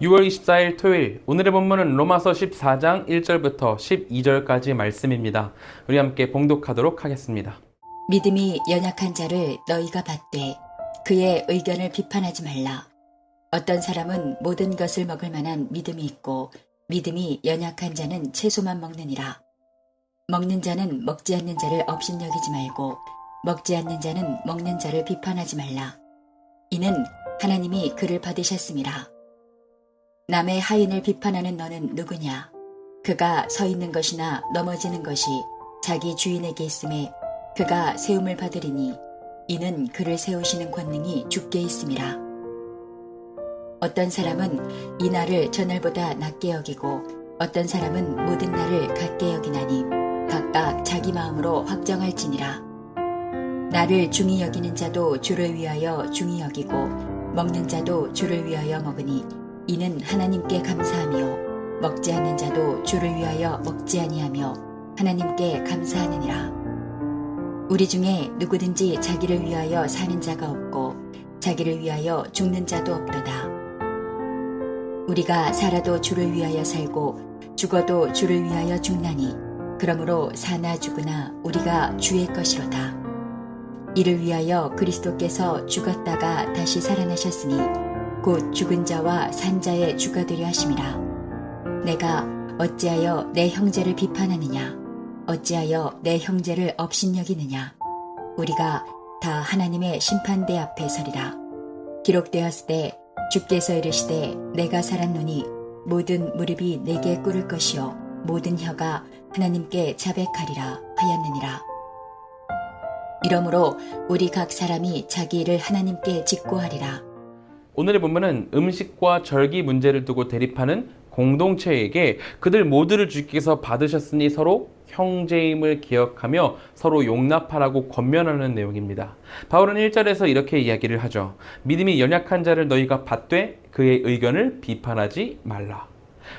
6월 24일 토요일, 오늘의 본문은 로마서 14장 1절부터 12절까지 말씀입니다. 우리 함께 봉독하도록 하겠습니다. 믿음이 연약한 자를 너희가 받되 그의 의견을 비판하지 말라. 어떤 사람은 모든 것을 먹을 만한 믿음이 있고 믿음이 연약한 자는 채소만 먹느니라. 먹는 자는 먹지 않는 자를 업신여기지 말고 먹지 않는 자는 먹는 자를 비판하지 말라. 이는 하나님이 그를 받으셨음이라. 남의 하인을 비판하는 너는 누구냐? 그가 서 있는 것이나 넘어지는 것이 자기 주인에게 있음에 그가 세움을 받으리니 이는 그를 세우시는 권능이 주께 있음이라. 어떤 사람은 이 날을 저날보다 낮게 여기고 어떤 사람은 모든 날을 같게 여기나니 각각 자기 마음으로 확정할지니라. 나를 중히 여기는 자도 주를 위하여 중히 여기고 먹는 자도 주를 위하여 먹으니 이는 하나님께 감사하며 먹지 않는 자도 주를 위하여 먹지 아니하며 하나님께 감사하느니라. 우리 중에 누구든지 자기를 위하여 사는 자가 없고 자기를 위하여 죽는 자도 없도다. 우리가 살아도 주를 위하여 살고 죽어도 주를 위하여 죽나니 그러므로 사나 죽으나 우리가 주의 것이로다. 이를 위하여 그리스도께서 죽었다가 다시 살아나셨으니 곧 죽은 자와 산 자의 주가 되려 하심이라. 내가 어찌하여 내 형제를 비판하느냐? 어찌하여 내 형제를 업신여기느냐? 우리가 다 하나님의 심판대 앞에 서리라. 기록되었을 때 주께서 이르시되 내가 살았노니 모든 무릎이 내게 꿇을 것이요 모든 혀가 하나님께 자백하리라 하였느니라. 이러므로 우리 각 사람이 자기 일을 하나님께 직고하리라. 오늘의 본문은 음식과 절기 문제를 두고 대립하는 공동체에게 그들 모두를 주께서 받으셨으니 서로 형제임을 기억하며 서로 용납하라고 권면하는 내용입니다. 바울은 1절에서 이렇게 이야기를 하죠. 믿음이 연약한 자를 너희가 받되 그의 의견을 비판하지 말라.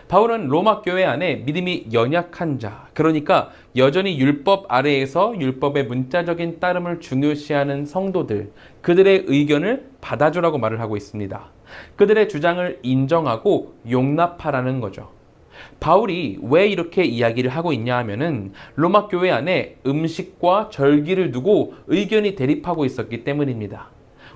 바울은 로마 교회 안에 믿음이 연약한 자, 그러니까 여전히 율법 아래에서 율법의 문자적인 따름을 중요시하는 성도들, 그들의 의견을 받아주라고 말을 하고 있습니다. 그들의 주장을 인정하고 용납하라는 거죠. 바울이 왜 이렇게 이야기를 하고 있냐 하면은 로마 교회 안에 음식과 절기를 두고 의견이 대립하고 있었기 때문입니다.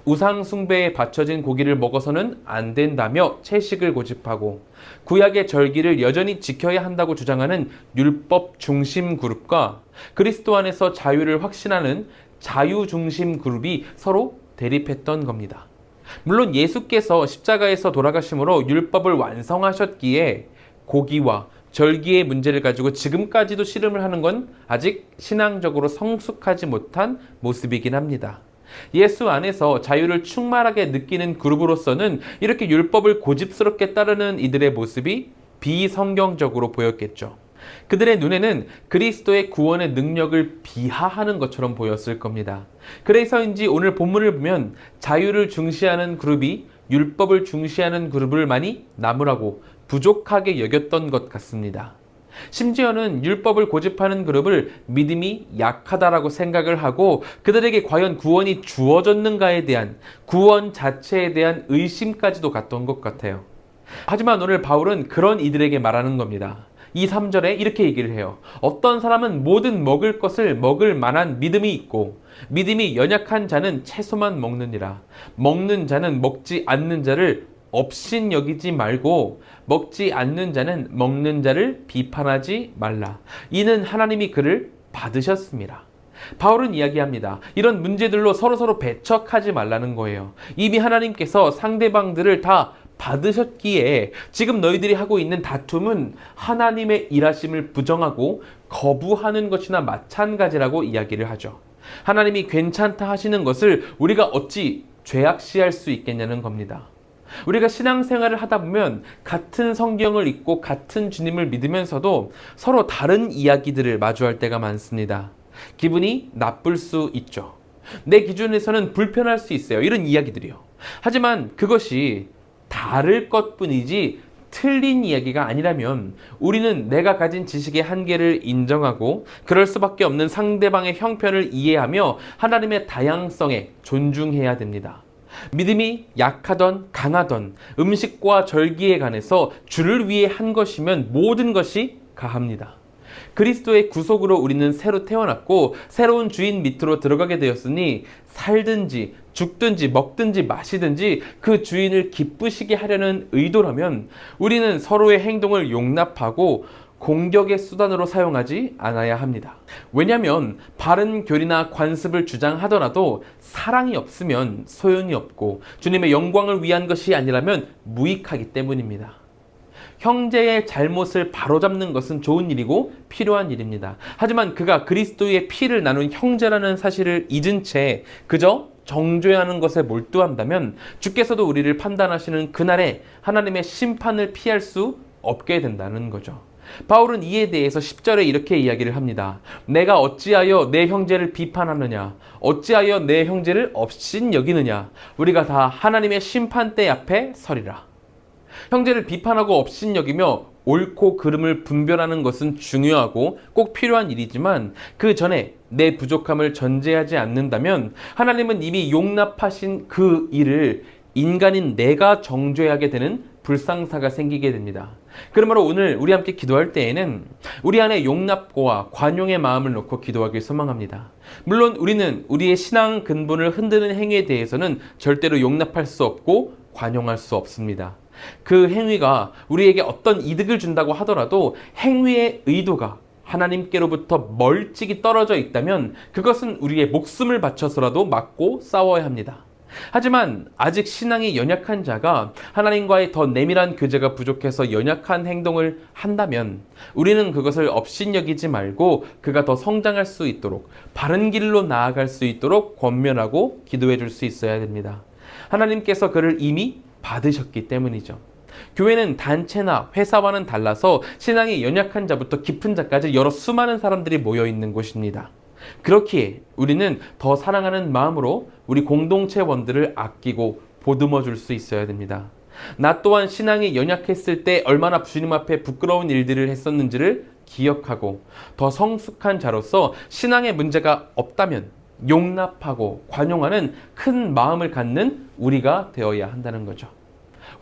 우상 숭배에 바쳐진 고기를 먹어서는 안 된다며 채식을 고집하고 구약의 절기를 여전히 지켜야 한다고 주장하는 율법 중심 그룹과 그리스도 안에서 자유를 확신하는 자유 중심 그룹이 서로 대립했던 겁니다. 물론 예수께서 십자가에서 돌아가심으로 율법을 완성하셨기에 고기와 절기의 문제를 가지고 지금까지도 씨름을 하는 건 아직 신앙적으로 성숙하지 못한 모습이긴 합니다. 예수 안에서 자유를 충만하게 느끼는 그룹으로서는 이렇게 율법을 고집스럽게 따르는 이들의 모습이 비성경적으로 보였겠죠. 그들의 눈에는 그리스도의 구원의 능력을 비하하는 것처럼 보였을 겁니다. 그래서인지 오늘 본문을 보면 자유를 중시하는 그룹이 율법을 중시하는 그룹을 많이 나무라고 부족하게 여겼던 것 같습니다. 심지어는 율법을 고집하는 그룹을 믿음이 약하다라고 생각을 하고 그들에게 과연 구원이 주어졌는가에 대한 구원 자체에 대한 의심까지도 갔던 것 같아요. 하지만 오늘 바울은 그런 이들에게 말하는 겁니다. 2, 3절에 이렇게 얘기를 해요. 어떤 사람은 모든 먹을 것을 먹을 만한 믿음이 있고 믿음이 연약한 자는 채소만 먹느니라. 먹는 자는 먹지 않는 자를 업신여기지 말고 먹지 않는 자는 먹는 자를 비판하지 말라. 이는 하나님이 그를 받으셨습니다. 바울은 이야기합니다. 이런 문제들로 서로 배척하지 말라는 거예요. 이미 하나님께서 상대방들을 다 받으셨기에 지금 너희들이 하고 있는 다툼은 하나님의 일하심을 부정하고 거부하는 것이나 마찬가지라고 이야기를 하죠. 하나님이 괜찮다 하시는 것을 우리가 어찌 죄악시할 수 있겠냐는 겁니다. 우리가 신앙생활을 하다 보면 같은 성경을 읽고 같은 주님을 믿으면서도 서로 다른 이야기들을 마주할 때가 많습니다. 기분이 나쁠 수 있죠. 내 기준에서는 불편할 수 있어요. 이런 이야기들이요. 하지만 그것이 다를 것뿐이지 틀린 이야기가 아니라면 우리는 내가 가진 지식의 한계를 인정하고 그럴 수밖에 없는 상대방의 형편을 이해하며 하나님의 다양성에 존중해야 됩니다. 믿음이 약하던 강하던 음식과 절기에 관해서 주를 위해 한 것이면 모든 것이 가합니다. 그리스도의 구속으로 우리는 새로 태어났고 새로운 주인 밑으로 들어가게 되었으니 살든지 죽든지 먹든지 마시든지 그 주인을 기쁘시게 하려는 의도라면 우리는 서로의 행동을 용납하고 공격의 수단으로 사용하지 않아야 합니다. 왜냐하면 바른 교리나 관습을 주장하더라도 사랑이 없으면 소용이 없고 주님의 영광을 위한 것이 아니라면 무익하기 때문입니다. 형제의 잘못을 바로잡는 것은 좋은 일이고 필요한 일입니다. 하지만 그가 그리스도의 피를 나눈 형제라는 사실을 잊은 채 그저 정죄하는 것에 몰두한다면 주께서도 우리를 판단하시는 그날에 하나님의 심판을 피할 수 없게 된다는 거죠. 바울은 이에 대해서 10절에 이렇게 이야기를 합니다. 내가 어찌하여 내 형제를 비판하느냐? 어찌하여 내 형제를 업신 여기느냐? 우리가 다 하나님의 심판대 앞에 서리라. 형제를 비판하고 업신 여기며 옳고 그름을 분별하는 것은 중요하고 꼭 필요한 일이지만 그 전에 내 부족함을 전제하지 않는다면 하나님은 이미 용납하신 그 일을 인간인 내가 정죄하게 되는 불상사가 생기게 됩니다. 그러므로 오늘 우리 함께 기도할 때에는 우리 안에 용납과 관용의 마음을 놓고 기도하길 소망합니다. 물론 우리는 우리의 신앙 근본을 흔드는 행위에 대해서는 절대로 용납할 수 없고 관용할 수 없습니다. 그 행위가 우리에게 어떤 이득을 준다고 하더라도 행위의 의도가 하나님께로부터 멀찍이 떨어져 있다면 그것은 우리의 목숨을 바쳐서라도 막고 싸워야 합니다. 하지만 아직 신앙이 연약한 자가 하나님과의 더 내밀한 교제가 부족해서 연약한 행동을 한다면 우리는 그것을 업신여기지 말고 그가 더 성장할 수 있도록 바른 길로 나아갈 수 있도록 권면하고 기도해 줄 수 있어야 됩니다. 하나님께서 그를 이미 받으셨기 때문이죠. 교회는 단체나 회사와는 달라서 신앙이 연약한 자부터 깊은 자까지 여러 수많은 사람들이 모여 있는 곳입니다. 그렇기에 우리는 더 사랑하는 마음으로 우리 공동체원들을 아끼고 보듬어 줄 수 있어야 됩니다. 나 또한 신앙이 연약했을 때 얼마나 주님 앞에 부끄러운 일들을 했었는지를 기억하고 더 성숙한 자로서 신앙의 문제가 없다면 용납하고 관용하는 큰 마음을 갖는 우리가 되어야 한다는 거죠.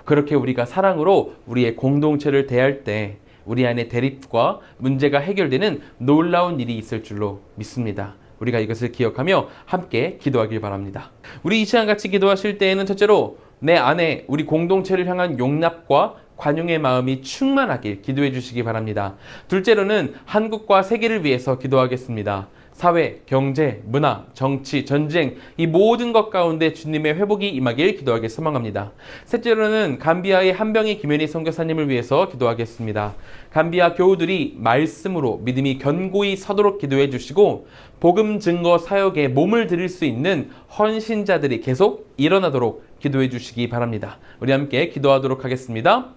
그렇게 우리가 사랑으로 우리의 공동체를 대할 때 우리 안에 대립과 문제가 해결되는 놀라운 일이 있을 줄로 믿습니다. 우리가 이것을 기억하며 함께 기도하길 바랍니다. 우리 이 시간 같이 기도하실 때에는 첫째로 내 안에 우리 공동체를 향한 용납과 관용의 마음이 충만하길 기도해 주시기 바랍니다. 둘째로는 한국과 세계를 위해서 기도하겠습니다. 사회, 경제, 문화, 정치, 전쟁 이 모든 것 가운데 주님의 회복이 임하길 기도하길 소망합니다. 셋째로는 감비아의 한병희 김현희 선교사님을 위해서 기도하겠습니다. 감비아 교우들이 말씀으로 믿음이 견고히 서도록 기도해 주시고 복음 증거 사역에 몸을 들일 수 있는 헌신자들이 계속 일어나도록 기도해 주시기 바랍니다. 우리 함께 기도하도록 하겠습니다.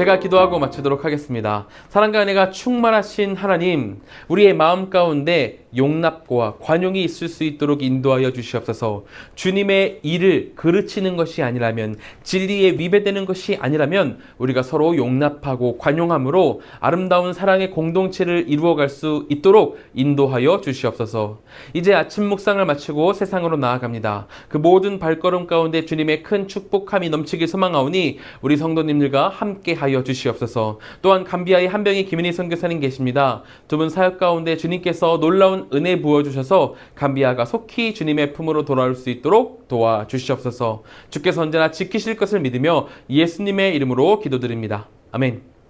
제가 기도하고 마치도록 하겠습니다. 사랑과 은혜가 충만하신 하나님, 우리의 마음 가운데 용납과 관용이 있을 수 있도록 인도하여 주시옵소서. 주님의 일을 그르치는 것이 아니라면, 진리에 위배되는 것이 아니라면 우리가 서로 용납하고 관용함으로 아름다운 사랑의 공동체를 이루어갈 수 있도록 인도하여 주시옵소서. 이제 아침 묵상을 마치고 세상으로 나아갑니다. 그 모든 발걸음 가운데 주님의 큰 축복함이 넘치길 소망하오니 우리 성도님들과 함께하여 하여 주시옵소서. 또한 감비아의 한병희 김은희 선교사님 계십니다. 두 분 사역 가운데 주님께서 놀라운 은혜 부어주셔서 감비아가 속히 주님의 품으로 돌아올 수 있도록 도와주시옵소서. 주께서 언제나 지키실 것을 믿으며 예수님의 이름으로 기도드립니다. 아멘.